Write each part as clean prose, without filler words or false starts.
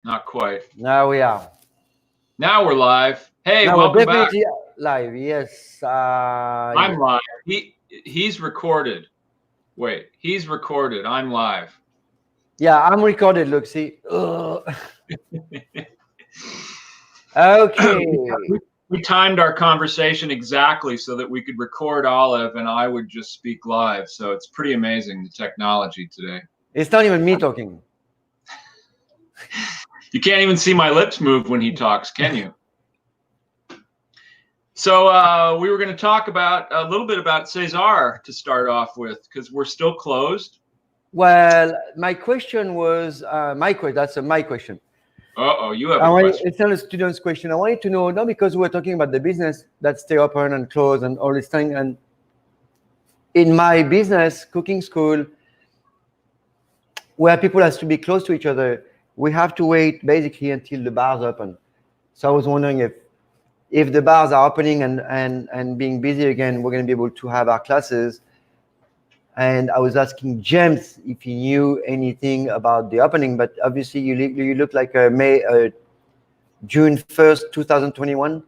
Not quite. Now we are. Now we're live. Hey, Now we're welcome back. definitely live. Yes. I'm Yeah. live. He's recorded. Wait, he's recorded. I'm live. Yeah, I'm recorded. Look, see. Ugh. Okay. We timed our conversation exactly so that we could record Olive and I would just speak live. So it's pretty amazing, the technology today. It's not even me talking. You can't even see my lips move when he talks, can you? So we were going to talk about a little bit about César to start off with, because we're still closed. Well, my question was my question. That's my question. Uh-oh, you have a question. It's not a student's question. I wanted to know, not because we're talking about the business that stay open and close and all this thing. And in my business, cooking school, where people has to be close to each other, we have to wait basically until the bars open. So I was wondering if the bars are opening and being busy again, we're going to be able to have our classes. And I was asking James if he knew anything about the opening, but obviously you look like June 1st, 2021.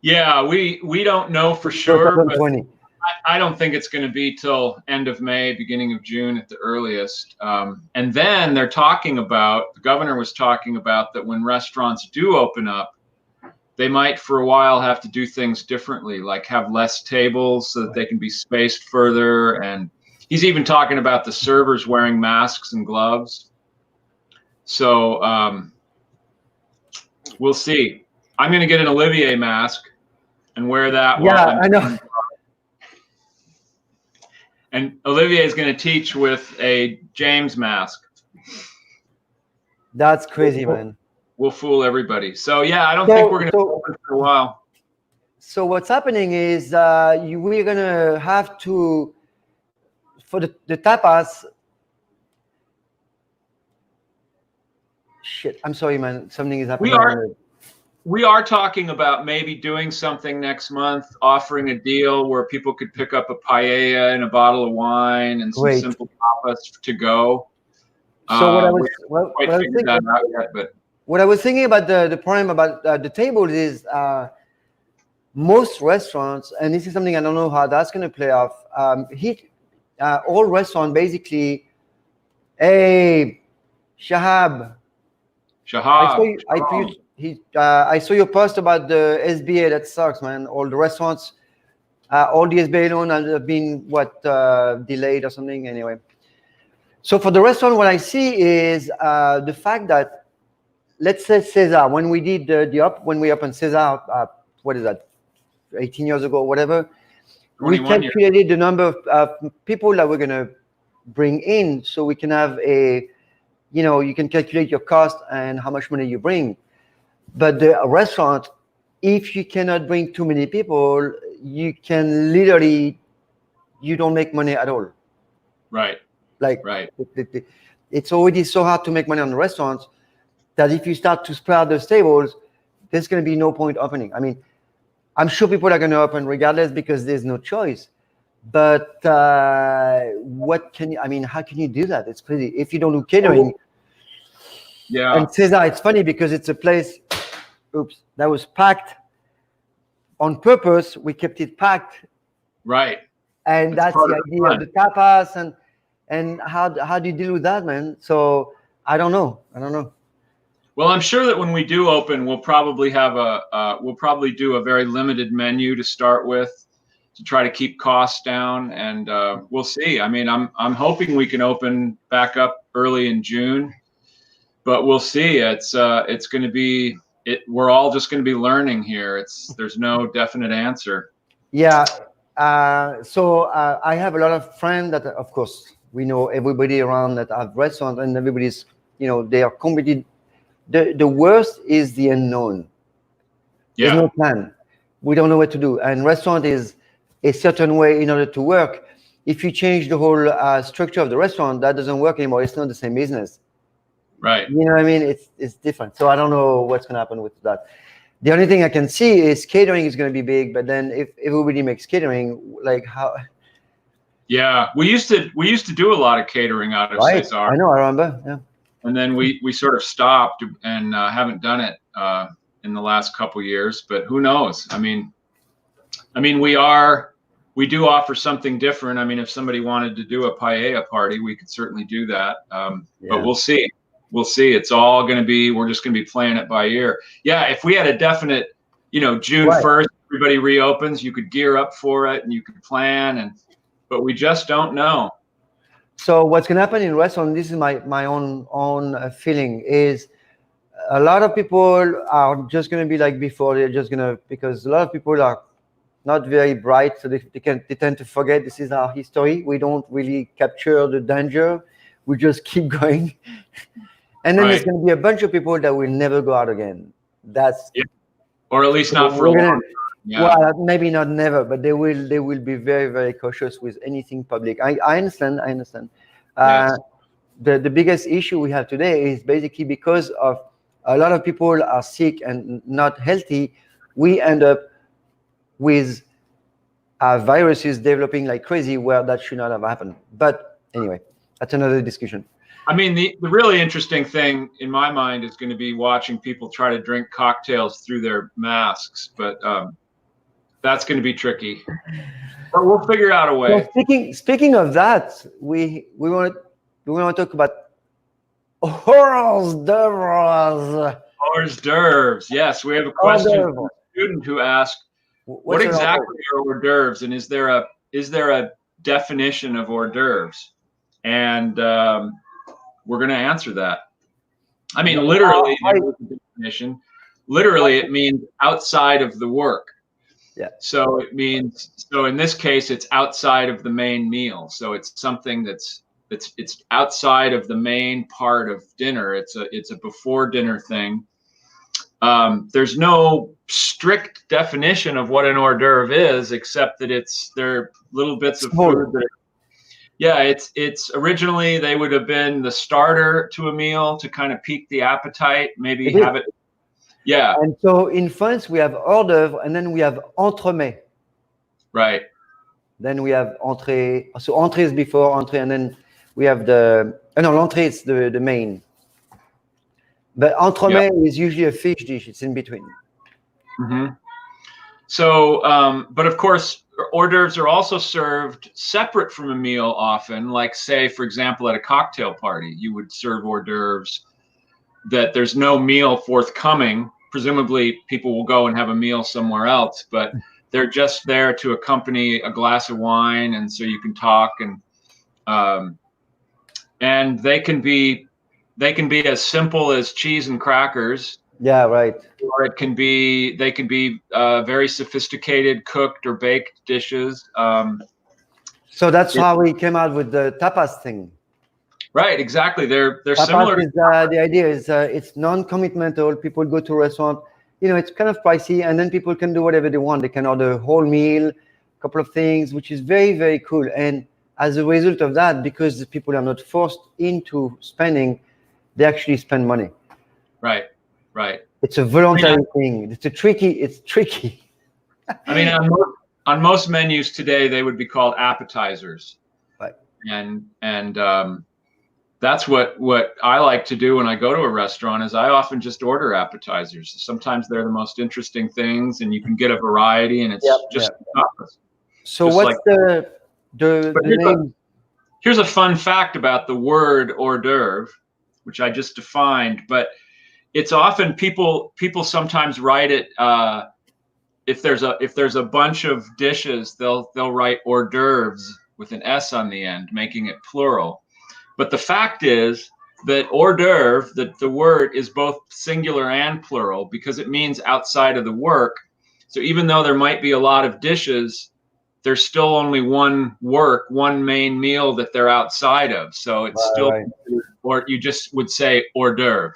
Yeah, we don't know for sure, but 2020. I don't think it's going to be till end of May, beginning of June at the earliest. And then the governor was talking about that when restaurants do open up, they might for a while have to do things differently, like have less tables so that they can be spaced further. And he's even talking about the servers wearing masks and gloves. So we'll see. I'm going to get an Olivier mask and wear that. Yeah, I know. And Olivier is going to teach with a James mask. That's crazy, man. We'll fool everybody. So yeah, I don't think we're going to open for a while. So what's happening is we're going to have to, for the tapas. Shit, I'm sorry, man. Something is happening. We are talking about maybe doing something next month, offering a deal where people could pick up a paella and a bottle of wine and some simple tapas to go. So what I was thinking about the problem about the tables is most restaurants, and this is something I don't know how that's going to play off. All restaurants basically, hey, Shahab. I saw your post about the SBA. That sucks, man. All the restaurants, all the SBA loans have been delayed or something. Anyway, so for the restaurant, what I see is the fact that, let's say César, when we did when we opened César, what is that, 18 years ago, whatever, we calculated the number of people that we're gonna bring in, so we can have you can calculate your cost and how much money you bring. But the restaurant, if you cannot bring too many people, you don't make money at all. Right. It's already so hard to make money on the restaurants that if you start to spread those tables, there's going to be no point opening. I mean, I'm sure people are going to open regardless because there's no choice. But how can you do that? It's crazy. If you don't do catering. Yeah. And César, it's funny because it's a place, that was packed on purpose. We kept it packed. Right. And that's the idea of the tapas and how do you deal with that, man? So I don't know. Well, I'm sure that when we do open, we'll probably do a very limited menu to start with to try to keep costs down, and we'll see. I mean, I'm hoping we can open back up early in June, but we'll see. It's going to be we're all just going to be learning here. There's no definite answer. Yeah. So I have a lot of friends that, of course, we know everybody around that have restaurants, and everybody's, they are completely. The worst is the unknown. Yeah. There's no plan. We don't know what to do. And restaurant is a certain way in order to work. If you change the whole structure of the restaurant, that doesn't work anymore. It's not the same business. Right. You know what I mean? It's different. So I don't know what's going to happen with that. The only thing I can see is catering is going to be big, but then if everybody makes catering, like how? Yeah, we used to do a lot of catering out of César. I know, I remember. Yeah. and then we sort of stopped and haven't done it in the last couple years. But who knows? I mean, we do offer something different. I mean, if somebody wanted to do a paella party, we could certainly do that. But we'll see. We'll see. It's all going to be, we're just going to be playing it by ear. Yeah, if we had a definite, June 1st, everybody reopens, you could gear up for it and you could plan, but we just don't know. So what's going to happen in restaurant, this is my own feeling, is a lot of people are just going to be like before. They're just going to, because a lot of people are not very bright, so they tend to forget this is our history. We don't really capture the danger. We just keep going. And then there's going to be a bunch of people that will never go out again. Or at least not for a long time. Yeah. Well, maybe not never, but they will be very, very cautious with anything public. I understand. Yes. The biggest issue we have today is basically because of a lot of people are sick and not healthy, we end up with viruses developing like crazy where that should not have happened. But anyway, that's another discussion. I mean, the really interesting thing in my mind is going to be watching people try to drink cocktails through their masks, but that's going to be tricky. But we'll figure out a way. So speaking of that, we want to talk about hors doeuvres. Hors d'oeuvres. Yes, we have a question from a student who asked, what exactly are hors d'oeuvres, and is there a definition of hors d'oeuvres? And we're going to answer that. I mean, literally, definition. Literally, it means outside of the work. Yeah. So it means, in this case, it's outside of the main meal. So it's something it's outside of the main part of dinner. It's a before dinner thing. There's no strict definition of what an hors d'oeuvre is, except that they're little bits of food that it's originally they would have been the starter to a meal to kind of pique the appetite, maybe have it. Yeah. And so in France, we have hors d'oeuvre, and then we have entremet. Right. Then we have entrée. So entrée is before entrée, and then we have l'entrée is the main. But entremet is usually a fish dish. It's in between. Mm-hmm. So, but of course, hors d'oeuvres are also served separate from a meal often. Like, say, for example, at a cocktail party, you would serve hors d'oeuvres that there's no meal forthcoming. Presumably, people will go and have a meal somewhere else, but they're just there to accompany a glass of wine, and so you can talk, and they can be as simple as cheese and crackers. Yeah, right. Or they can be very sophisticated cooked or baked dishes. So that's how we came out with the tapas thing. Right, exactly. They're tapas similar. The idea is it's non-commitmental. People go to a restaurant. It's kind of pricey, and then people can do whatever they want. They can order a whole meal, a couple of things, which is very, very cool. And as a result of that, because the people are not forced into spending, they actually spend money. Right. Right. It's a voluntary thing. It's tricky. I mean, on most menus today, they would be called appetizers. Right. And that's what I like to do when I go to a restaurant is I often just order appetizers. Sometimes they're the most interesting things, and you can get a variety, and it's tapas. So just what's the name? Here's a fun fact about the word hors d'oeuvre, which I just defined, but it's often people sometimes write it if there's a bunch of dishes, they'll write hors d'oeuvres with an S on the end, making it plural. But the fact is that hors d'oeuvre, the word is both singular and plural because it means outside of the work. So even though there might be a lot of dishes, there's still only one main meal that they're outside of. So it's or you just would say hors d'oeuvre.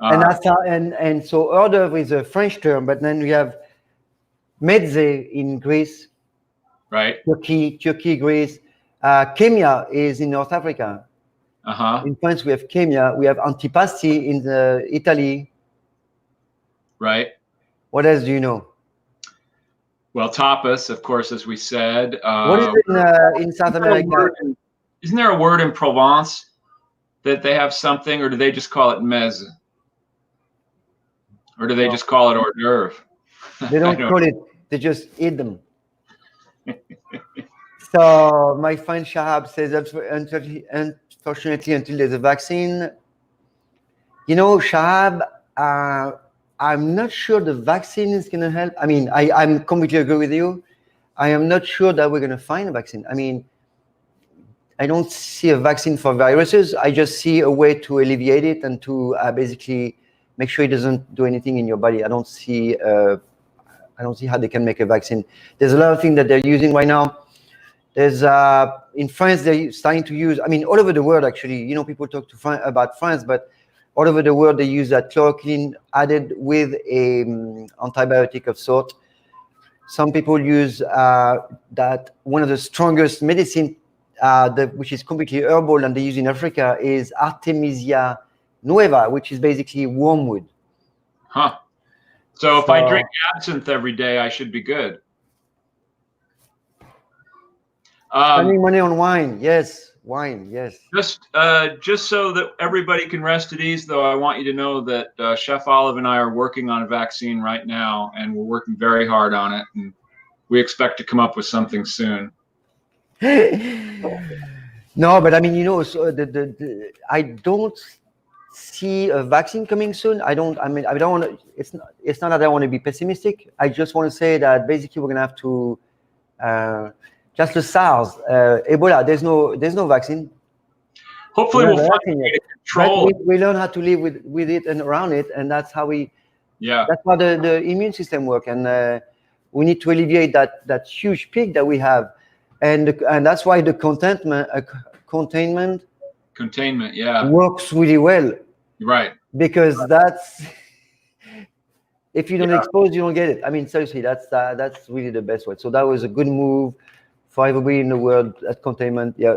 And that's how, and so hors d'oeuvre is a French term, but then we have mezze in Greece, right? Turkey, Greece. Kenya is in North Africa. In France, we have Kenya. We have antipasti in Italy. Right. What else do you know? Well, tapas, of course, as we said. What is it in South America? Isn't there a word in Provence? that they have something, or do they just call it meze? Or do they No, just call it hors d'oeuvre? they I don't don't. call it. They just eat them. So my friend Shahab says, unfortunately, until there's a vaccine, Shahab, I'm not sure the vaccine is going to help. I mean, I'm completely agree with you. I am not sure that we're going to find a vaccine. I mean, I don't see a vaccine for viruses. I just see a way to alleviate it and to basically make sure it doesn't do anything in your body. I don't see how they can make a vaccine. There's a lot of things that they're using right now. There's in France they're starting to use. I mean, all over the world actually. People talk about France, but all over the world they use that chloroquine added with a antibiotic of sort. Some people use that one of the strongest medicine, which is completely herbal, and they use in Africa, is Artemisia nueva, which is basically wormwood. Huh. So if I drink absinthe every day, I should be good. Spending money on wine, yes. Wine, yes. Just so that everybody can rest at ease, though, I want you to know that Chef Olive and I are working on a vaccine right now, and we're working very hard on it, and we expect to come up with something soon. No, but I mean, so I don't see a vaccine coming soon. I don't want to. It's not that I want to be pessimistic. I just want to say that basically we're gonna have to just the SARS, Ebola. There's no vaccine. Hopefully, we'll find a way to control. We learn how to live with it and around it, and that's how we. Yeah. That's how the immune system works, and we need to alleviate that huge peak that we have, and that's why the containment. Yeah. Works really well. Right. Because that's. If you don't expose, you don't get it. I mean, seriously, that's really the best way. So that was a good move for everybody in the world at containment. Yeah,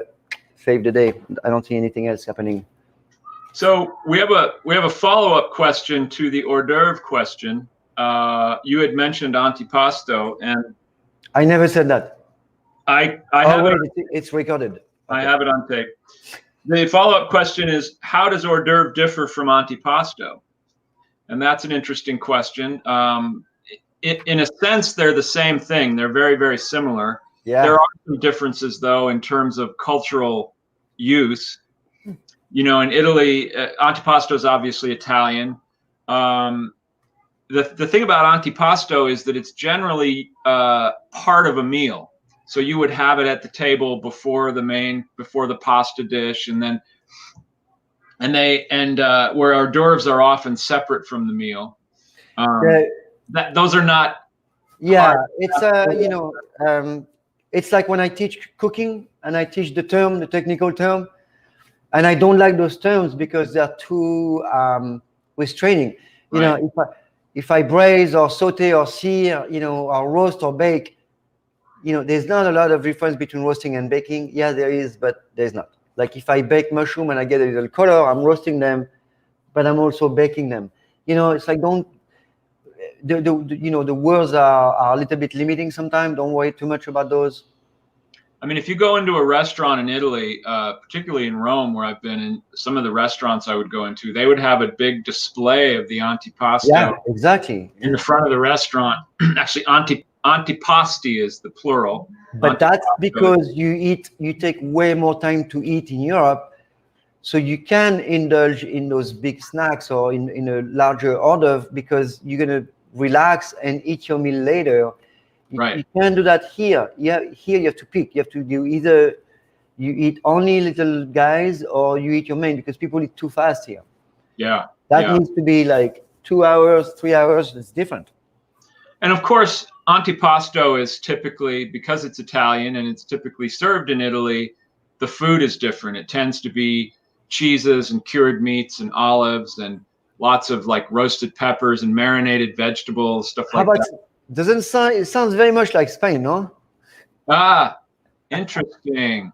saved the day. I don't see anything else happening. So we have a follow-up question to the hors d'oeuvre question. You had mentioned antipasto, and I never said that. I have wait, it's recorded. Okay. I have it on tape. The follow-up question is, how does hors d'oeuvre differ from antipasto? And that's an interesting question. In a sense, they're the same thing. They're very, very similar. Yeah. There are some differences, though, in terms of cultural use. In Italy, antipasto is obviously Italian. The thing about antipasto is that it's generally part of a meal. So you would have it at the table before the pasta dish, and then where hors d'oeuvres are often separate from the meal. Those are not. Yeah, it's it's like when I teach cooking and I teach the technical term, and I don't like those terms because they're too restraining. Right. If I braise or saute or sear, or roast or bake, there's not a lot of difference between roasting and baking. Yeah, there is, but there's not. Like if I bake mushroom and I get a little color, I'm roasting them, but I'm also baking them. It's like the words are a little bit limiting sometimes. Don't worry too much about those. I mean, if you go into a restaurant in Italy, particularly in Rome, where I've been in some of the restaurants I would go into, they would have a big display of the antipasto. Yeah, exactly. In the front of the restaurant. Actually, antipasti is the plural. But that's because you take way more time to eat in Europe, so you can indulge in those big snacks or in a larger order because you're gonna relax and eat your meal later. Right. You can't do that here. Yeah, here you have to pick. You have to do either you eat only little guys or you eat your main because people eat too fast here. Yeah. That needs to be like 2 hours, 3 hours. It's different. And of course, antipasto is typically, because it's Italian and it's typically served in Italy, the food is different. It tends to be cheeses and cured meats and olives and lots of like roasted peppers and marinated vegetables, stuff like that. It sounds very much like Spain, no? Ah, interesting.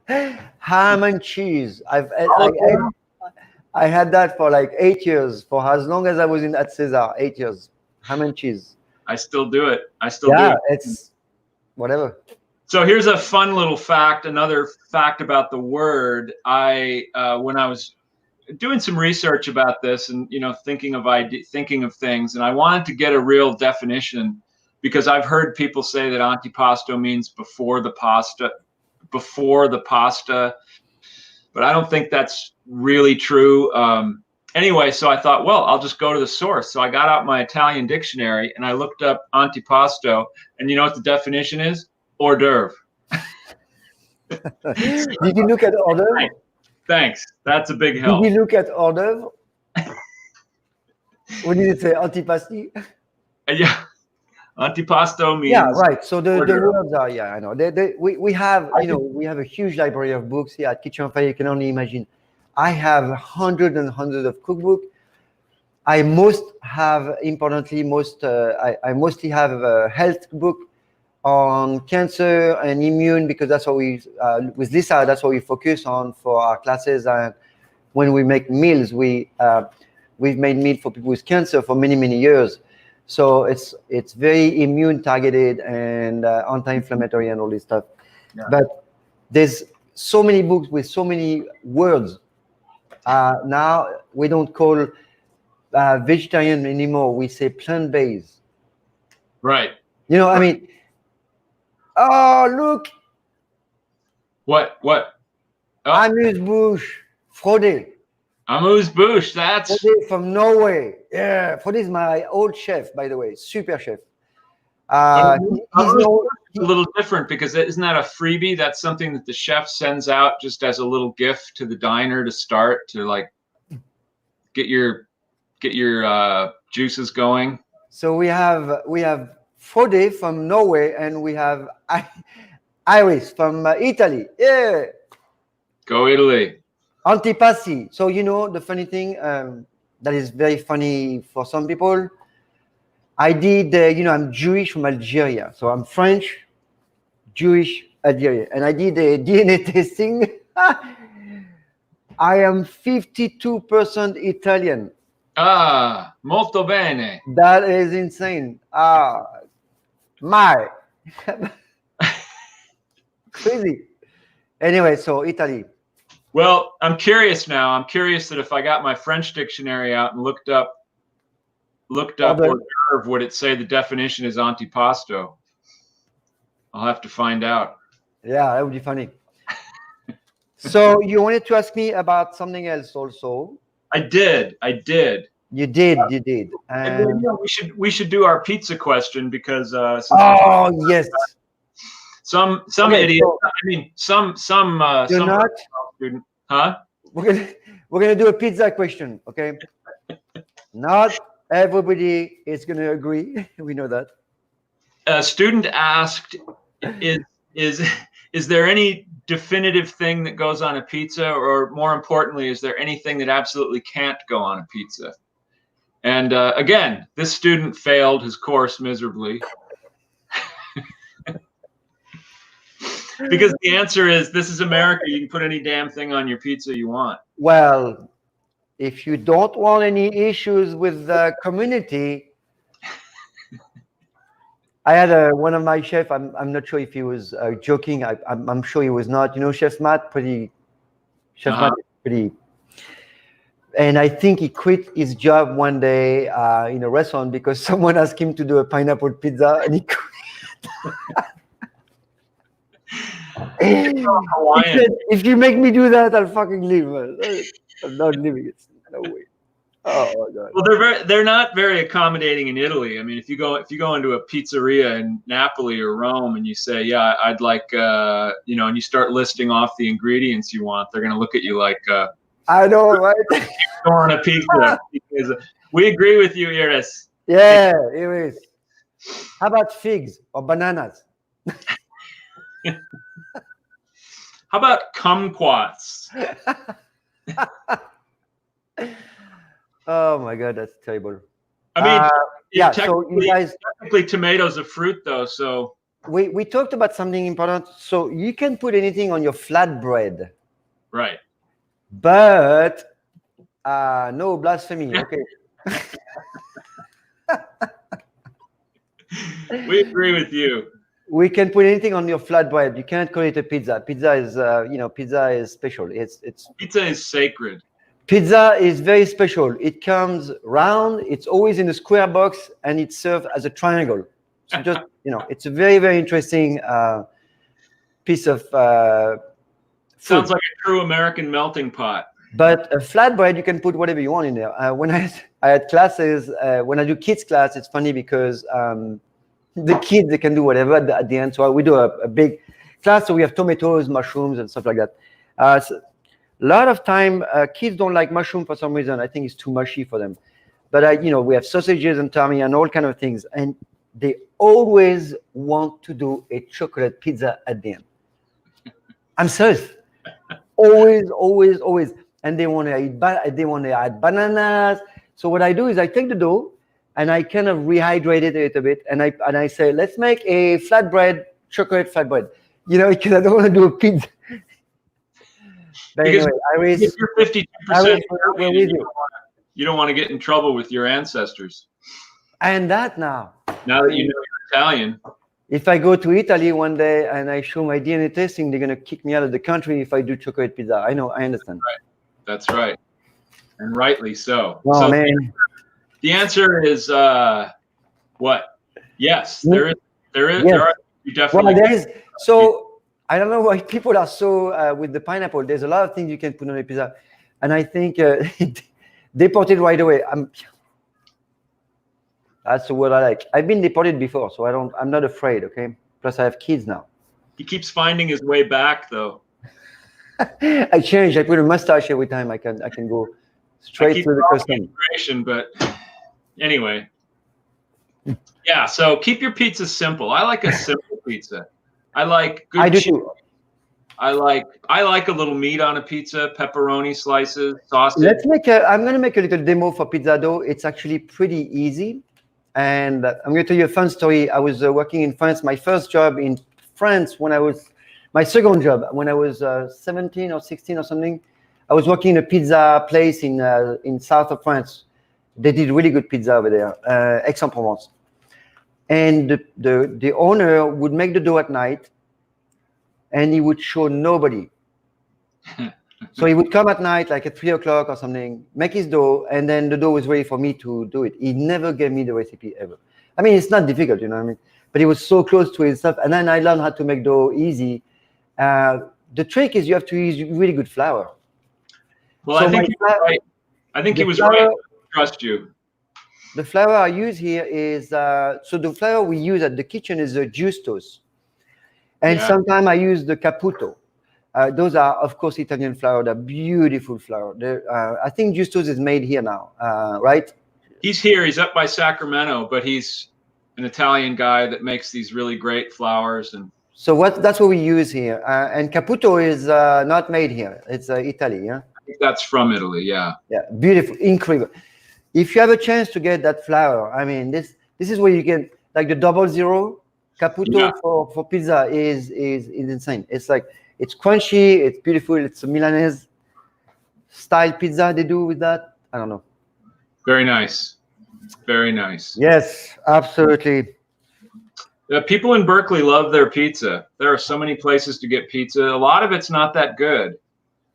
Ham and cheese. I had that for like 8 years, for as long as I was at Cesar, 8 years. Ham and cheese. I still do it. Do it. It's whatever. So here's a fun little fact. Another fact about the word. When I was doing some research about this, and thinking of things, and I wanted to get a real definition, because I've heard people say that antipasto means before the pasta, but I don't think that's really true. Anyway, so I thought, well, I'll just go to the source. So I got out my Italian dictionary and I looked up antipasto, and you know what the definition is? Hors d'oeuvre. Did you look at hors d'oeuvre? Thanks. That's a big help. Did you look at hors d'oeuvre? What did it say? Antipasti? Yeah. Antipasto means. Yeah, right. So the words are, yeah, I know. We have, we have a huge library of books here at Kitchen Fire. You can only imagine. I have hundreds and hundreds of cookbooks. I mostly have a health book on cancer and immune, because that's what we, with Lisa, that's what we focus on for our classes. And when we make meals, we've made meal for people with cancer for many, many years. So it's very immune targeted and anti-inflammatory and all this stuff. Yeah. But there's so many books with so many words. Now we don't call vegetarian anymore. We say plant-based. Right. I mean, oh, look. What? Oh. Amuse-bouche, Frode. Amuse-bouche, that's Frode from Norway. Yeah, Frode is my old chef, by the way, super chef. He's a little different, because isn't that a freebie? That's something that the chef sends out just as a little gift to the diner to start, to like get your juices going. So we have Frode from Norway, and we have Iris from Italy. Yeah. Go Italy. Antipasti. So the funny thing that is very funny for some people, I did, I'm Jewish from Algeria. So I'm French, Jewish, Algeria. And I did a DNA testing. I am 52% Italian. Ah, molto bene. That is insane. Crazy. Anyway, so Italy. Well, I'm curious now. I'm curious that if I got my French dictionary out and looked up hors d'oeuvre, would it say the definition is antipasto? I'll have to find out. Yeah, that would be funny. So you wanted to ask me about something else also? I did. You did. We should do our pizza question, because yes. Some idiot. So, I mean, some student. Huh? We're gonna do a pizza question, okay? Not everybody is gonna agree. We know that. A student asked, is there any definitive thing that goes on a pizza, or more importantly, is there anything that absolutely can't go on a pizza? And again, this student failed his course miserably. Because the answer is, this is America. You can put any damn thing on your pizza you want. Well, if you don't want any issues with the community, I had one of my chefs. I'm not sure if he was joking. I'm sure he was not. Chef Matt, Matt is pretty. And I think he quit his job one day in a restaurant because someone asked him to do a pineapple pizza, and he quit. He said, if you make me do that, I'll fucking leave. I'm not leaving it. No way. Oh my God. Well, they're not very accommodating in Italy. I mean, if you go into a pizzeria in Napoli or Rome and you say, yeah, I'd like, and you start listing off the ingredients you want, they're gonna look at you like, I know, right? On a pizza. We agree with you, Iris. Yeah, Iris. How about figs or bananas? How about kumquats? Oh my God, that's terrible. I mean, yeah. So you guys, technically, tomatoes a fruit, though. So we talked about something important. So you can put anything on your flatbread, right? But no blasphemy. Okay. We agree with you. We can put anything on your flatbread. You can't call it a pizza. Pizza is, pizza is special. It's Pizza is sacred. Pizza is very special. It comes round. It's always in a square box, and it's served as a triangle. So just it's a very, very interesting piece of food. Sounds like a true American melting pot. But a flatbread, you can put whatever you want in there. When I had classes, when I do kids class, it's funny because the kids, they can do whatever at the end. So we do a big class. So we have tomatoes, mushrooms, and stuff like that. So a lot of time, kids don't like mushroom for some reason. I think it's too mushy for them. But we have sausages and tummy and all kind of things, and they always want to do a chocolate pizza at the end. I'm serious. Always, always, always. And they want to eat. They want to add bananas. So what I do is I take the dough and I kind of rehydrate it a little bit, and I say, let's make a flatbread, chocolate flatbread. Because I don't want to do a pizza. But because anyway, if you're 52%, you don't want to get in trouble with your ancestors. And that now that you know you're Italian. If I go to Italy one day and I show my DNA testing, they're gonna kick me out of the country if I do chocolate pizza. I know, I understand. Right. That's right, and rightly so. Oh so man. The answer is what? Yes, there is. Yes. There are. You definitely. Well, there is. So I don't know why people are so with the pineapple. There's a lot of things you can put on a pizza, and I think deported right away. That's the word I like. I've been deported before, so I'm not afraid. Okay. Plus, I have kids now. He keeps finding his way back, though. I change. I put a mustache every time. I can go straight through the custom. But anyway, yeah. So keep your pizza simple. I like a simple pizza. I like good. I do cheese. too. I like a little meat on a pizza, pepperoni slices, sausage. I'm going to make a little demo for pizza dough. It's actually pretty easy. And I'm going to tell you a fun story. I was working in France. My first job in France my second job when I was 17 or 16 or something. I was working in a pizza place in south of France. They did really good pizza over there, Aix-en-Provence. And the owner would make the dough at night, and he would show nobody. So he would come at night, like at 3 o'clock or something, make his dough, and then the dough was ready for me to do it. He never gave me the recipe ever. I mean, it's not difficult, you know what I mean? But he was so close to his stuff. And then I learned how to make dough easy. The trick is you have to use really good flour. Well, so I think he was right. I think he was right. Trust you. The flour I use here is, so the flour we use at the kitchen is the Giusto's. And sometimes I use the Caputo. Those are, of course, Italian flour. They're beautiful flour. I think Giusto's is made here now, right? He's here. He's up by Sacramento, but he's an Italian guy that makes these really great flours. And so that's what we use here. And Caputo is not made here. It's Italy, yeah? I think that's from Italy, yeah. Yeah, beautiful, incredible. If you have a chance to get that flour, I mean, this is where you get, like the 00 Caputo for pizza is insane. It's like, it's crunchy, it's beautiful, it's a Milanese style pizza they do with that. I don't know. Very nice. Very nice. Yes, absolutely. People in Berkeley love their pizza. There are so many places to get pizza. A lot of it's not that good,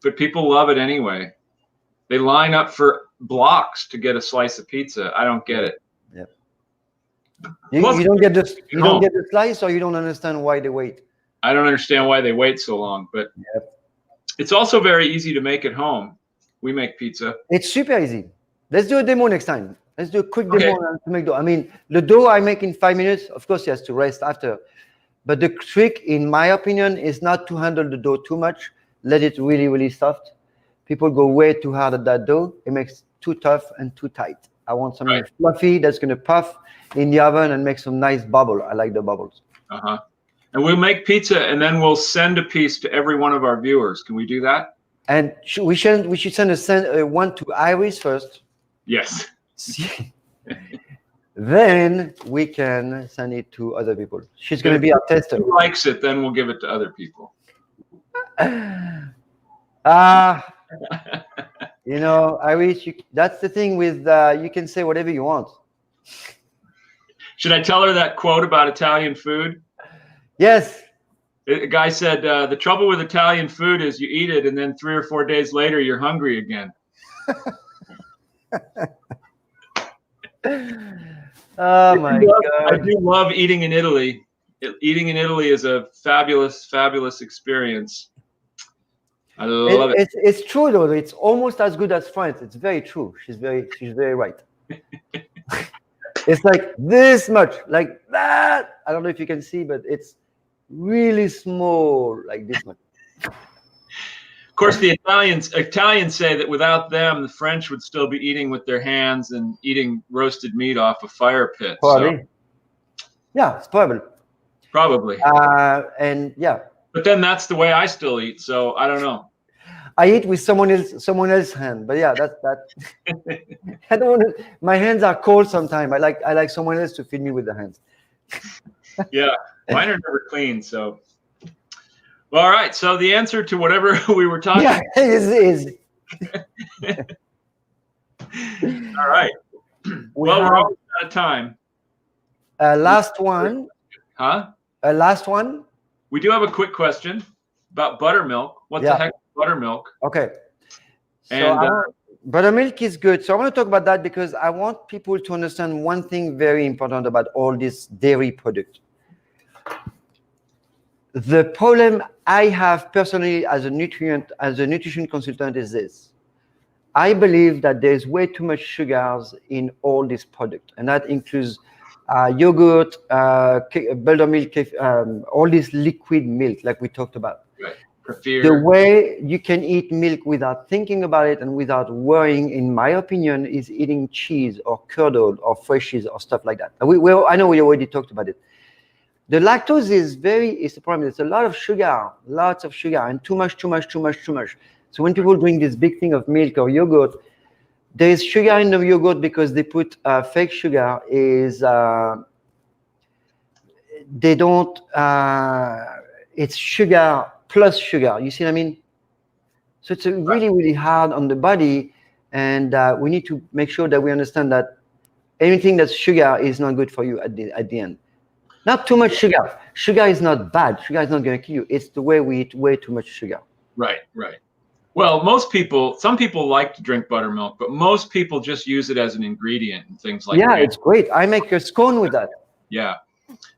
but people love it anyway. They line up for blocks to get a slice of pizza. I don't get it. Yeah. You don't get the slice, or you don't understand why they wait. I don't understand why they wait so long, but it's also very easy to make at home. We make pizza. It's super easy. Let's do a demo next time. Let's do a quick demo to make dough. I mean, the dough I make in 5 minutes, of course, he has to rest after. But the trick, in my opinion, is not to handle the dough too much. Let it really, really soft. People go way too hard at that dough. It makes too tough and too tight. I want something fluffy that's going to puff in the oven and make some nice bubble. I like the bubbles. Uh-huh. And we'll make pizza, and then we'll send a piece to every one of our viewers. Can we do that? And we should send one to Iris first. Yes. Then we can send it to other people. She's going to be our tester. If she likes it, then we'll give it to other people. Iris, that's the thing with you can say whatever you want. Should I tell her that quote about Italian food? Yes. A guy said the trouble with Italian food is you eat it and then 3 or 4 days later you're hungry again. Oh my I God. do love eating in Italy. Eating in Italy is a fabulous, fabulous experience. I love it. It's true though. It's almost as good as France. It's very true. She's very right. It's like this much, like that. I don't know if you can see, but it's really small, like this much. Of course, the Italians say that without them, the French would still be eating with their hands and eating roasted meat off a fire pit. Probably. So, yeah, it's probably. Probably. And yeah. But then that's the way I still eat. So I don't know. I eat with someone else's hand, but yeah, that. I don't want to. My hands are cold sometimes. I like someone else to feed me with the hands. Yeah, mine are never clean. So, well, all right. So the answer to whatever we were talking. Yeah, is. All right. Well, we're almost out of time. Last one. Huh? Last one. We do have a quick question about buttermilk. What the heck is buttermilk? Okay. And so buttermilk is good. So I want to talk about that because I want people to understand one thing very important about all this dairy product. The problem I have personally as a nutrition consultant is this. I believe that there's way too much sugars in all this product, and that includes yogurt, buttermilk, all this liquid milk like we talked about. Right. The way you can eat milk without thinking about it and without worrying, in my opinion, is eating cheese or curdled or fresh cheese or stuff like that. I know we already talked about it. The lactose is the problem. It's a lot of sugar, lots of sugar, and too much. So when people are doing this big thing of milk or yogurt, there is sugar in the yogurt because they put fake sugar. They don't. It's sugar plus sugar. You see what I mean? So it's really hard on the body, and we need to make sure that we understand that anything that's sugar is not good for you at the end. Not too much sugar. Sugar is not bad. Sugar is not going to kill you. It's the way we eat way too much sugar. Right. Well, some people like to drink buttermilk, but most people just use it as an ingredient and things like that. Yeah, it's great. I make a scone with that. Yeah.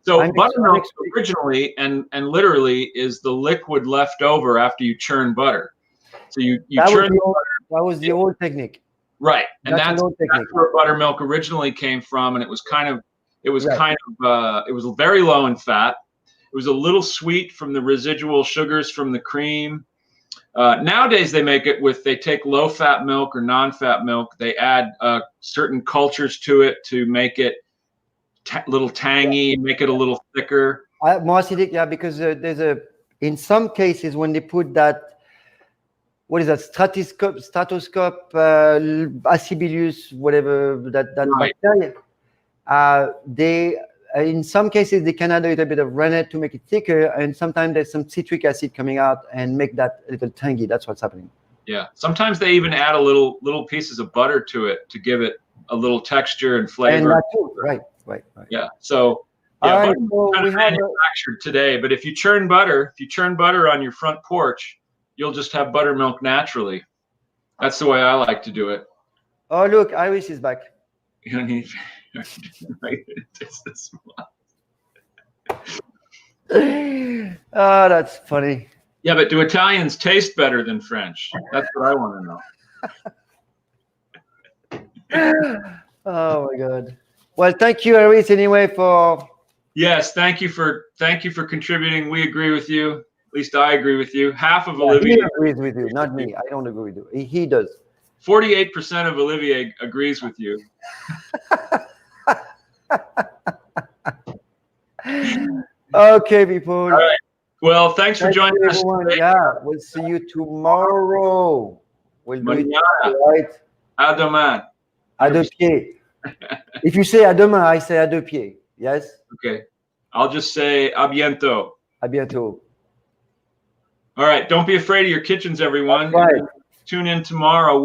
So buttermilk originally and literally is the liquid left over after you churn butter. So you churn that was the old technique. Right. And that's where buttermilk originally came from, and it was very low in fat. It was a little sweet from the residual sugars from the cream. Nowadays they take low fat milk or non-fat milk. They add certain cultures to it to make it a little tangy, make it a little thicker. More acidic, yeah, because in some cases when they put that, what is that, stratoscope, Acibillus, whatever, that bacteria, in some cases they can add a little bit of rennet to make it thicker, and sometimes there's some citric acid coming out and make that a little tangy. That's what's happening. Yeah, sometimes they even add a little pieces of butter to it to give it a little texture and flavor. And that too. Right. Yeah. So butter's kind of manufactured today, but if you churn butter on your front porch, you'll just have buttermilk naturally. That's the way I like to do it. Oh, look, Iris is back. You don't need this one. Oh, that's funny. Yeah, but do Italians taste better than French? That's what I want to know. Oh my God. Well, thank you, Iris, anyway, for. Yes, thank you for contributing. We agree with you. At least I agree with you. Half of Olivier agrees with you, not me. I don't agree with you. He does. 48% of Olivier agrees with you. Okay, people. All right. Well, thanks for joining us today. Yeah, we'll see you tomorrow. We'll do it right. À demain. À deux pieds. If you say à demain, I say à deux pieds. Yes? Okay. I'll just say à bientôt. À bientôt. All right. Don't be afraid of your kitchens, everyone. Right. Tune in tomorrow.